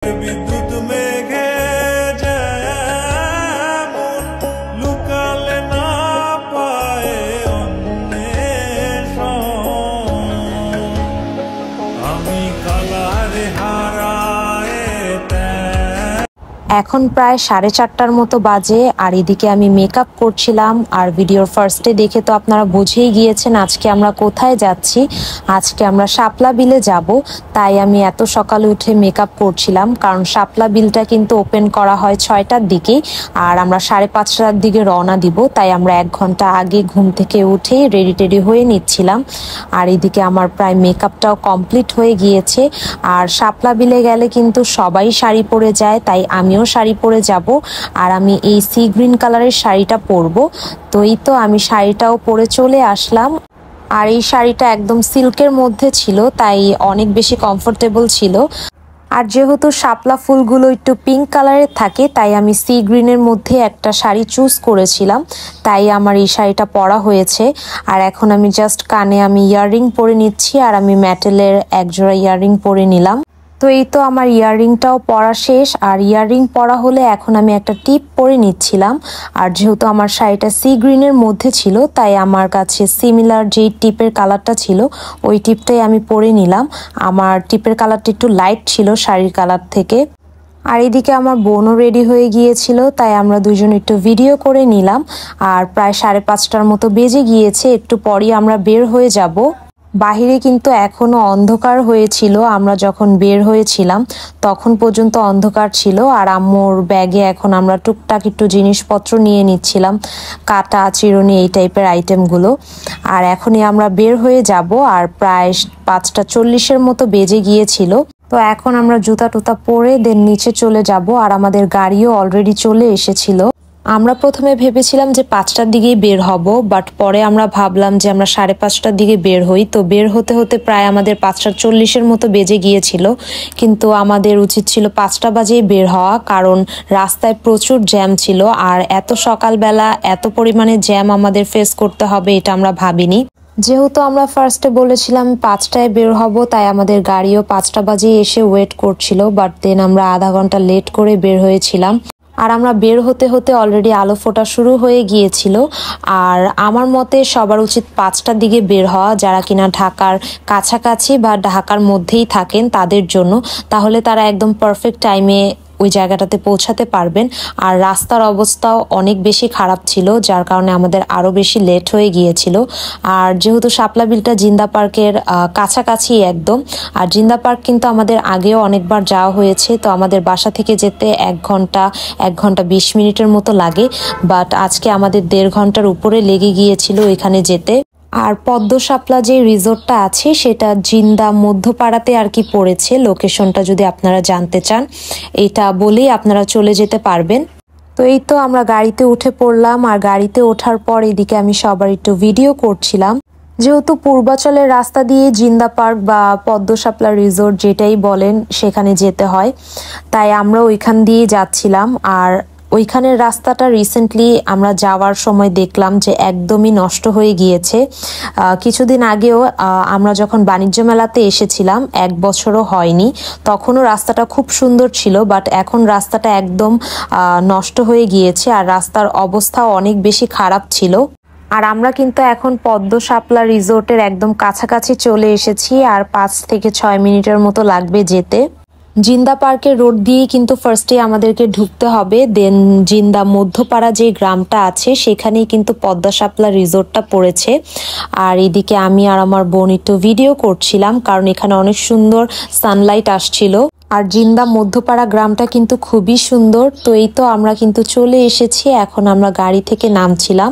বিদ্যুৎ মেঘে যেমন লুকালে না পায় আমি কালারে হারায়। এখন প্রায় 4:30টার মতো বাজে আর এদিকে আমি মেকআপ করছিলাম। আর ভিডিওর ফার্স্টে দেখে তো আপনারা বুঝেই গিয়েছেন আজকে আমরা কোথায় যাচ্ছি। আজকে আমরা শাপলা বিলে যাব, তাই আমি এত সকালে উঠে মেকআপ করছিলাম, কারণ শাপলা বিলটা কিন্তু ওপেন করা হয় 6টার দিকে আর আমরা 5:30টার দিকে রওনা দিব। তাই আমরা 1 ঘন্টা আগে ঘুম থেকে উঠে রেডি টেডি হয়ে নিচ্ছিলাম। আর এদিকে আমার প্রায় মেকআপটাও কমপ্লিট হয়ে গিয়েছে। আর শাপলা বিলে গেলে কিন্তু সবাই শাড়ি পরে যায়, তাই আমিও শাড়ি পরে যাব। আর আমি এই সি গ্রিন কালারের শাড়িটা পরবো। তো এই তো আমি শাড়িটাও পরে চলে আসলাম। আর এই শাড়িটা একদম সিল্কের মধ্যে ছিল, তাই অনেক বেশি কমফোর্টেবল ছিল। আর যেহেতু শাপলা ফুলগুলো একটু পিঙ্ক কালারের থাকে, তাই আমি সি গ্রিনের মধ্যে একটা শাড়ি চুজ করেছিলাম, তাই আমার এই শাড়িটা পরা হয়েছে। আর এখন আমি জাস্ট কানে আমি ইয়াররিং পরে নিচ্ছি, আর আমি মেটালের একজোড়া ইয়াররিং পরে নিলাম। তো এই তো আমার ইয়াররিংটাও পরা শেষ। আর ইয়াররিং পরা হলে এখন আমি একটা টিপ পরে নিচ্ছিলাম। আর যেহেতু আমার শাড়িটা সি গ্রিনের মধ্যে ছিল, তাই আমার কাছে সিমিলার যেই টিপের কালারটা ছিল ওই টিপটাই আমি পরে নিলাম। আমার টিপের কালারটা একটু লাইট ছিল শাড়ির কালার থেকে। আর এদিকে আমার বোনও রেডি হয়ে গিয়েছিল, তাই আমরা দুজন একটু ভিডিও করে নিলাম। আর প্রায় 5:30টার মতো বেজে গিয়েছে, একটু পরই আমরা বের হয়ে যাব। বাহিরে কিন্তু এখনো অন্ধকার হয়েছিল, আমরা যখন বের হয়েছিলাম তখন পর্যন্ত অন্ধকার ছিল। আর আম্মুর ব্যাগে এখন আমরা টুকটাক একটু জিনিসপত্র নিয়ে নিচ্ছিলাম, কাটা চিরুনি এই টাইপের আইটেমগুলো। আর এখনই আমরা বের হয়ে যাব। আর প্রায় 5:40-এর মতো বেজে গিয়েছিল। তো এখন আমরা জুতা টুতা পরে দেন নিচে চলে যাব। আর আমাদের গাড়িও অলরেডি চলে এসেছিল। আমরা প্রথমে ভেবেছিলাম যে 5টার দিকেই বের হব, বাট পরে আমরা ভাবলাম যে আমরা 5:30টার দিকে বের হই। তো বের হতে হতে প্রায় আমাদের 5:40-এর মতো বেজে গিয়েছিল, কিন্তু আমাদের উচিত ছিল 5টা বাজেই বের হওয়া, কারণ রাস্তায় প্রচুর জ্যাম ছিল। আর এত সকালবেলা এত পরিমাণে জ্যাম আমাদের ফেস করতে হবে এটা আমরা ভাবিনি। যেহেতু আমরা ফার্স্টে বলেছিলাম 5টায় বের হব, তাই আমাদের গাড়িও 5টা বাজে এসে ওয়েট করছিল, বাট দেন আমরা আধা ঘন্টা লেট করে বের হয়েছিলাম। আর আমরা বের হতে হতে অলরেডি আলো ফোটা শুরু হয়ে গিয়েছিল। আর আমার মতে সবার উচিত 5টার দিকে বের হওয়া, যারা কিনা ঢাকার কাছাকাছি বা ঢাকার মধ্যেই থাকেন তাদের জন্য, তাহলে তারা একদম পারফেক্ট টাইমে ওই জায়গাটাতে পৌঁছাতে পারবেন। আর রাস্তার অবস্থাও অনেক বেশি খারাপ ছিল, যার কারণে আমাদের আরো বেশি লেট হয়ে গিয়েছিল। আর যেহেতু শাপলা বিলটা জিন্দা পার্কের কাছাকাছি একদম, আর জিন্দা পার্ক কিন্তু আমাদের আগেও অনেকবার যাওয়া হয়েছে, তো আমাদের বাসা থেকে যেতে 1 ঘন্টা 20 মিনিটের মতো লাগে, বাট আজকে আমাদের 1.5 ঘন্টার উপরে লেগে গিয়েছিল এখানে যেতে। আর পদ্ম শাপলা যে রিসোর্টটা আছে সেটা জিন্দা মধ্যপাড়াতে আর কি পড়েছে। লোকেশনটা যদি আপনারা জানতে চান এটা বলেই আপনারা চলে যেতে পারবেন। তো এই তো আমরা গাড়িতে উঠে পড়লাম। আর গাড়িতে ওঠার পর এদিকে আমি সবার একটু ভিডিও করছিলাম। যেহেতু পূর্বাচলের রাস্তা দিয়ে জিন্দা পার্ক বা পদ্ম শাপলা রিসোর্ট যেটাই বলেন সেখানে যেতে হয়, তাই আমরা ওইখান দিয়ে যাচ্ছিলাম। আর ওইখানের রাস্তাটা রিসেন্টলি আমরা যাওয়ার সময় দেখলাম যে একদমই নষ্ট হয়ে গিয়েছে। কিছুদিন আগেও আমরা যখন বাণিজ্য মেলাতে এসেছিলাম, 1 বছরও হয়নি, তখনও রাস্তাটা খুব সুন্দর ছিল, বাট এখন রাস্তাটা একদম নষ্ট হয়ে গিয়েছে। আর রাস্তার অবস্থাও অনেক বেশি খারাপ ছিল। আর আমরা কিন্তু এখন পদ্ম শাপলা রিসোর্টের একদম কাছাকাছি চলে এসেছি। আর 5 থেকে 6 মিনিটের মতো লাগবে যেতে। জিন্দা পার্কের রোড দিয়ে কিন্তু ফার্স্টে আমাদেরকে ঢুকতে হবে, দেন জিন্দা মধ্যপাড়া যে গ্রামটা আছে সেখানেই কিন্তু পদ্মা শাপলা রিসোর্টটা পড়েছে। আর এদিকে আমি আর আমার বোন একটু ভিডিও করছিলাম, কারণ এখানে অনেক সুন্দর সানলাইট আসছিল। আর জিন্দা মধ্যপাড়া গ্রামটা কিন্তু খুবই সুন্দর। তো এই তো আমরা কিন্তু চলে এসেছি। এখন আমরা গাড়ি থেকে নামছিলাম।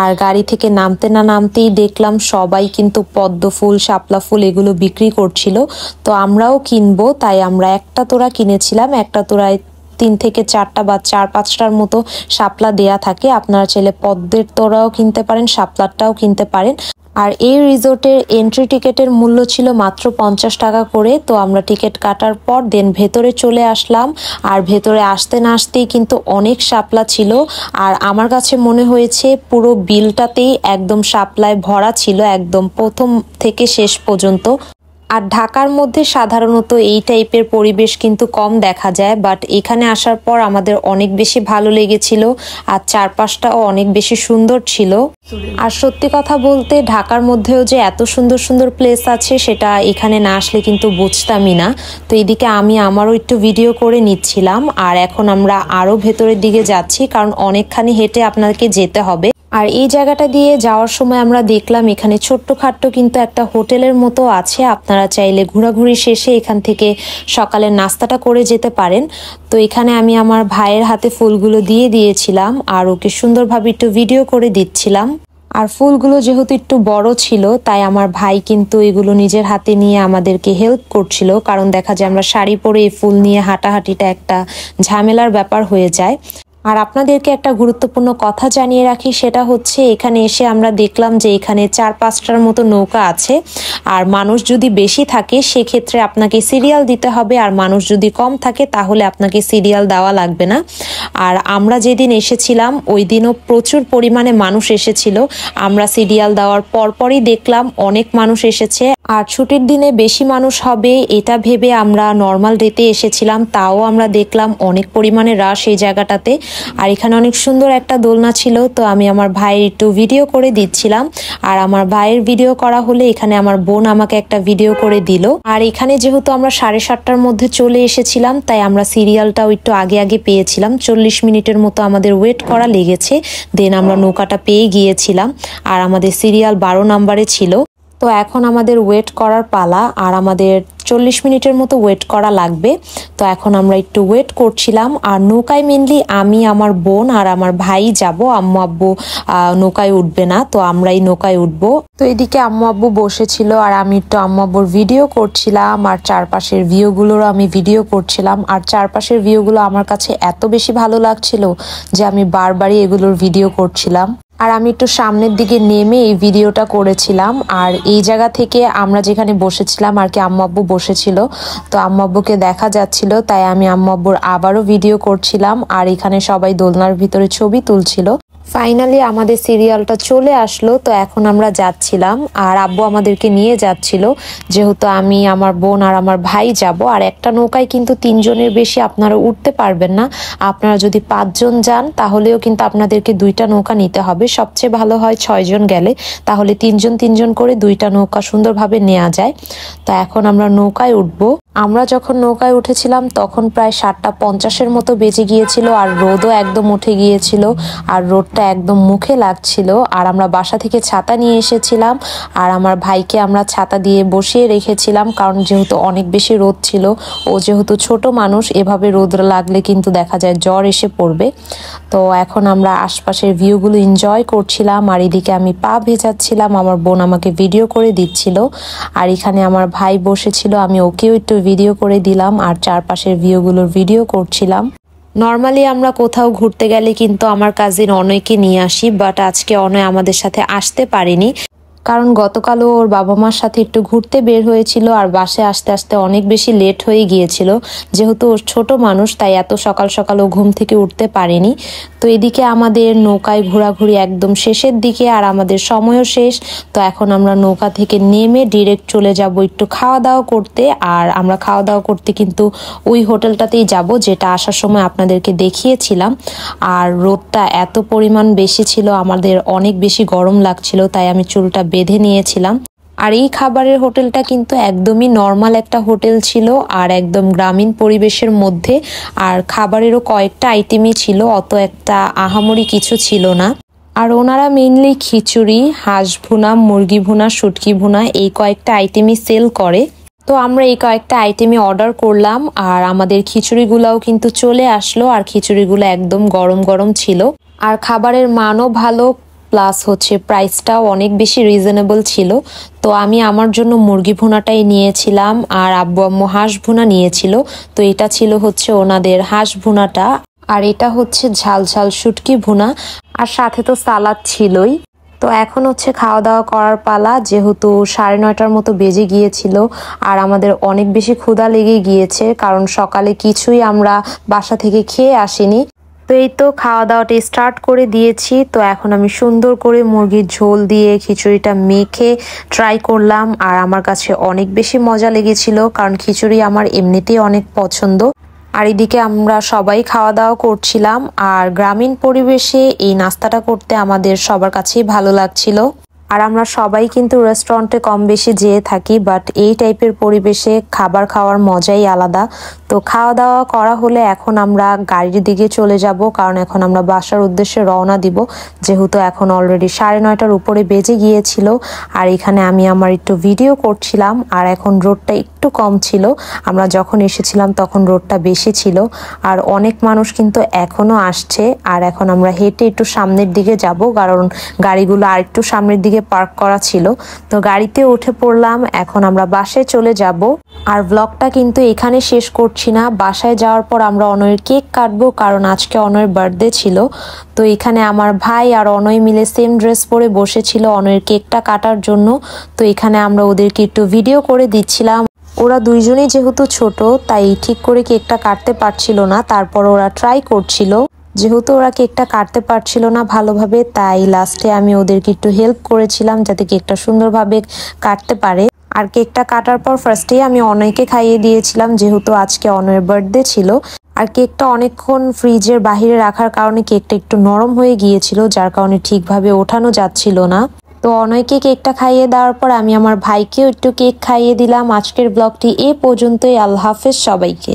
আর গাড়ি থেকে নামতে না নামতেই দেখলাম সবাই কিন্তু পদ্ম ফুল, শাপলা ফুল এগুলো বিক্রি করছিল। তো আমরাও কিনবো, তাই আমরা একটা তোড়া কিনেছিলাম। একটা তোড়ায় 3 থেকে 4টা বা 4-5টার মতো শাপলা দেয়া থাকে। আপনারা চাইলে পদ্মের তোড়াও কিনতে পারেন, শাপলারটাও কিনতে পারেন। আর এই রিসোর্টের এন্ট্রি টিকেটের মূল্য ছিল মাত্র 50 টাকা করে। তো আমরা টিকিট কাটার পর দেন ভেতরে চলে আসলাম। আর ভেতরে আসতে না আসতেই কিন্তু অনেক শাপলা ছিল। আর আমার কাছে মনে হয়েছে পুরো বিলটাতেই একদম শাপলায় ভরা ছিল, একদম প্রথম থেকে শেষ পর্যন্ত। আর ঢাকার মধ্যে সাধারণত এই টাইপের পরিবেশ কিন্তু কম দেখা যায়, বাট এখানে আসার পর আমাদের অনেক বেশি ভালো লেগেছিল আর চারপাশটাও অনেক বেশি সুন্দর ছিল। আর সত্যি কথা বলতে ঢাকার মধ্যেও যে এত সুন্দর সুন্দর প্লেস আছে সেটা এখানে না আসলে কিন্তু বুঝতামই না। তো এদিকে আমি আমারও একটু ভিডিও করে নিচ্ছিলাম আর এখন আমরা আরও ভেতরের দিকে যাচ্ছি, কারণ অনেকখানি হেঁটে আপনাদেরকে যেতে হবে। আর এই জায়গাটা দিয়ে যাওয়ার সময় আমরা দেখলাম এখানে ছোট্টখাট্ট কিন্তু একটা হোটেলের মতো আছে, আপনারা চাইলে ঘোরাঘুরি শেষে এখান থেকে সকালের নাস্তাটা করে যেতে পারেন। তো এখানে আমি আমার ভাইয়ের হাতে ফুলগুলো দিয়ে দিয়েছিলাম আর ওকে সুন্দরভাবে একটু ভিডিও করে দিচ্ছিলাম। আর ফুলগুলো যেহেতু একটু বড় ছিল তাই আমার ভাই কিন্তু এগুলো নিজের হাতে নিয়ে আমাদেরকে হেল্প করছিল, কারণ দেখা যায় আমরা শাড়ি পরে এই ফুল নিয়ে হাঁটাহাঁটিটা একটা ঝামেলার ব্যাপার হয়ে যায়। আর আপনাদেরকে একটা গুরুত্বপূর্ণ কথা জানিয়ে রাখি, সেটা হচ্ছে এখানে এসে আমরা দেখলাম যে এখানে 4-5টার মতো নৌকা আছে। আর মানুষ যদি বেশি থাকে সেক্ষেত্রে আপনাকে সিরিয়াল দিতে হবে, আর মানুষ যদি কম থাকে তাহলে আপনাকে সিরিয়াল দেওয়া লাগবে না। আর আমরা যেদিন এসেছিলাম ওই দিনও প্রচুর পরিমাণে মানুষ এসেছিল। আমরা সিরিয়াল দেওয়ার পরপরই দেখলাম অনেক মানুষ এসেছে। আর ছুটির দিনে বেশি মানুষ হবে এটা ভেবে আমরা নর্মাল ডেতে এসেছিলাম, তাও আমরা দেখলাম অনেক পরিমাণে রাশ এই জায়গাটাতে। আর এখানে অনেক সুন্দর একটা দোলনা ছিল, তো আমি আমার ভাইয়ের একটু ভিডিও করে দিচ্ছিলাম। আর আমার ভাইয়ের ভিডিও করা হলে এখানে আমার বোন আমাকে একটা ভিডিও করে দিল। আর এখানে যেহেতু আমরা 7:30টার মধ্যে চলে এসেছিলাম তাই আমরা সিরিয়ালটাও একটু আগে আগে পেয়েছিলাম। 40 মিনিটের মতো আমাদের ওয়েট করা লেগেছে, দেন আমরা নৌকাটা পেয়ে গিয়েছিলাম। আর আমাদের সিরিয়াল 12 নম্বরে ছিল। তো এখন আমাদের ওয়েট করার পালা, আর আমাদের 40 মিনিটের মতো ওয়েট করা লাগবে। তো এখন আমরা একটু ওয়েট করছিলাম। আর নৌকায় মেনলি আমি, আমার বোন আর আমার ভাই যাব, আম্মু আব্বু নৌকায় উঠবে না, তো আমরাই নৌকায় উঠবো। তো এদিকে আম্মু আব্বু বসেছিল আর আমি একটু আম্মু আব্বুর ভিডিও করছিলাম আর চারপাশের ভিউগুলোরও আমি ভিডিও করছিলাম। আর চারপাশের ভিউগুলো আমার কাছে এত বেশি ভালো লাগছিল যে আমি বারবারই এগুলোর ভিডিও করছিলাম। আর আমি একটু সামনের দিকে নেমে এই ভিডিওটা করেছিলাম। আর এই জায়গা থেকে আমরা যেখানে বসেছিলাম আর কি আম্মু আব্বু বসেছিল, তো আম্মু আব্বুকে দেখা যাচ্ছিল, তাই আমি আম্মু আব্বুর আবারও ভিডিও করছিলাম। আর এখানে সবাই দোলনার ভিতরে ছবি তুলছিল। ফাইনালি আমাদের সিরিয়ালটা চলে আসলো, তো এখন আমরা যাচ্ছিলাম আর আব্বু আমাদেরকে নিয়ে যাচ্ছিল, যেহেতু আমি, আমার বোন আর আমার ভাই যাব। আর একটা নৌকায় কিন্তু 3 জনের বেশি আপনারা উঠতে পারবেন না। আপনারা যদি 5 জন যান তাহলেও কিন্তু আপনাদেরকে 2টা নৌকা নিতে হবে। সবচেয়ে ভালো হয় 6 জন গেলে, তাহলে 3 জন করে 2টা নৌকা সুন্দরভাবে নেওয়া যায়। তো এখন আমরা নৌকায় উঠবো। আমরা যখন নৌকায় উঠেছিলাম তখন প্রায় 7:50-এর মতো বেজে গিয়েছিল আর রোদও একদম উঠে গিয়েছিল আর রোদটা একদম মুখে লাগছিল। আর আমরা বাসা থেকে ছাতা নিয়ে এসেছিলাম আর আমার ভাইকে আমরা ছাতা দিয়ে বসিয়ে রেখেছিলাম, কারণ যেহেতু অনেক বেশি রোদ ছিল, ও যেহেতু ছোট মানুষ, এভাবে রোদ লাগলে কিন্তু দেখা যায় জ্বর এসে পড়বে। তো এখন আমরা আশপাশের ভিউগুলো এনজয় করছিলাম আর এদিকে আমি পা ভেজাচ্ছিলাম, আমার বোন আমাকে ভিডিও করে দিচ্ছিল। আর এখানে আমার ভাই বসেছিল, আমি ওকেও একটু ভিডিও করে দিলাম আর চারপাশের ভিউগুলোর ভিডিও করছিলাম। নর্মালি আমরা কোথাও ঘুরতে গেলে কিন্তু আমার কাজিন অনয়কে নিয়ে আসি, বাট আজকে অনয় আমাদের সাথে আসতে পারেনি, কারণ গতকালও ওর বাবা মার সাথে একটু ঘুরতে বের হয়েছিল আর বাসায় আসতে আসতে অনেক বেশি লেট হয়ে গিয়েছিল। যেহেতু ওর ছোট মানুষ তাই এত সকাল সকাল ও ঘুম থেকে উঠতে পারেনি। তো এদিকে আমাদের নৌকায় ঘোরাঘুরি একদম শেষের দিকে আর আমাদের সময়ও শেষ। তো এখন আমরা নৌকা থেকে নেমে ডিরেক্ট চলে যাব একটু খাওয়া দাওয়া করতে। আর আমরা খাওয়া দাওয়া করতে কিন্তু ওই হোটেলটাতেই যাব যেটা আসার সময় আপনাদেরকে দেখিয়েছিলাম। আর রোদটা এত পরিমাণ বেশি ছিল, আমাদের অনেক বেশি গরম লাগছিল, তাই আমি চুলটা বেঁধে নিয়েছিলাম। আর এই খাবারের হোটেলটা কিন্তু একদমই নর্মাল একটা হোটেল ছিল আর একদম গ্রামীণ পরিবেশের মধ্যে। আর খাবারেরও কয়েকটা আইটেমই ছিল, অত একটা আহামরি কিছু ছিল না। আর ওনারা মেইনলি খিচুড়ি, হাঁস ভুনা, মুরগি ভুনা, শুটকি ভুনা এই কয়েকটা আইটেমই সেল করে। তো আমরা এই কয়েকটা আইটেমই অর্ডার করলাম আর আমাদের খিচুড়িগুলাও কিন্তু চলে আসলো। আর খিচুড়িগুলো একদম গরম গরম ছিল আর খাবারের মানও ভালো, প্লাস হচ্ছে প্রাইসটাও অনেক বেশি রিজনেবল ছিল। তো আমি আমার জন্য মুরগি ভুনাটাই নিয়েছিলাম আর আব্বু আম্মু হাঁস ভুনা নিয়েছিল। তো এটা ছিল হচ্ছে ওনাদের হাঁস ভুনাটা আর এটা হচ্ছে ঝাল ঝাল শুটকি ভুনা আর সাথে তো সালাদ ছিলই। তো এখন হচ্ছে খাওয়া দাওয়া করার পালা, যেহেতু 9:30টার মতো বেজে গিয়েছিল আর আমাদের অনেক বেশি ক্ষুধা লেগে গিয়েছে, কারণ সকালে কিছুই আমরা বাসা থেকে খেয়ে আসিনি। তো এই তো খাওয়া দাওয়াটা স্টার্ট করে দিয়েছি। তো এখন আমি সুন্দর করে মুরগির ঝোল দিয়ে খিচুড়িটা মেখে ট্রাই করলাম, আর আমার কাছে অনেক বেশি মজা লেগেছিল, কারণ খিচুড়ি আমার এমনিতেই অনেক পছন্দ। আর এদিকে আমরা সবাই খাওয়া দাওয়া করছিলাম, আর গ্রামীণ পরিবেশে এই নাস্তাটা করতে আমাদের সবার কাছেই ভালো লাগছিল। আর আমরা সবাই কিন্তু রেস্টুরেন্টে কম বেশি যেয়ে থাকি, বাট এই টাইপের পরিবেশে খাবার খাওয়ার মজাই আলাদা। তো খাওয়া দাওয়া করা হলে এখন আমরা গাড়ির দিকে চলে যাব, কারণ এখন আমরা বাসার উদ্দেশ্যে রওনা দিব, যেহেতু এখন অলরেডি 9:30টার উপরে বেজে গিয়েছিল। আর এখানে আমি আমার একটু ভিডিও করছিলাম, আর এখন রোডটা একটু কম ছিল। আমরা যখন এসেছিলাম তখন রোডটা বেশি ছিল, আর অনেক মানুষ কিন্তু এখনো আসছে। আর এখন আমরা হেঁটে একটু সামনের দিকে যাব, কারণ গাড়িগুলো আর একটু সামনের দিকে পার্ক করা ছিল। তো গাড়িতে উঠে পড়লাম, এখন আমরা বাসায় চলে যাব। আর ব্লগটা কিন্তু এখানে শেষ করছি না, বাসায় যাওয়ার পর আমরা অনয়ের কেক কাটবো, কারণ আজকে অনয়ের বার্থডে ছিল। তো এখানে আমার ভাই আর অনয় মিলে সেম ড্রেস পরে বসেছিল অনয়ের কেকটা কাটার জন্য। তো এখানে আমরা ওদেরকে একটু ভিডিও করে দিচ্ছিলাম। ওরা দুইজনেই যেহেতু ছোট, তাই ঠিক করে কেকটা কাটতে পারছিল না, তারপর ওরা ট্রাই করছিল। যেহেতু ওরা কেকটা কাটতে পারছিল না ভালোভাবে, তাই লাস্টে আমি ওদেরকে একটু হেল্প করেছিলাম যাতে কেকটা সুন্দরভাবে কাটতে পারে। আর কেকটা কাটার পর ফার্স্টেই আমি অনয়কে খাইয়ে দিয়েছিলাম, যেহেতু আজকে অনয়ের বার্থডে ছিল। আর কেকটা অনেকক্ষণ ফ্রিজের বাহিরে রাখার কারণে কেকটা একটু নরম হয়ে গিয়েছিল, যার কারণে ঠিকভাবে ওঠানো যাচ্ছিল না। তো অনয়কে কেকটা খাইয়ে দেওয়ার পর আমি আমার ভাইকেও একটু কেক খাইয়ে দিলাম। আজকের ব্লগটি এ পর্যন্তই। আল্লাহ হাফেজ সবাইকে।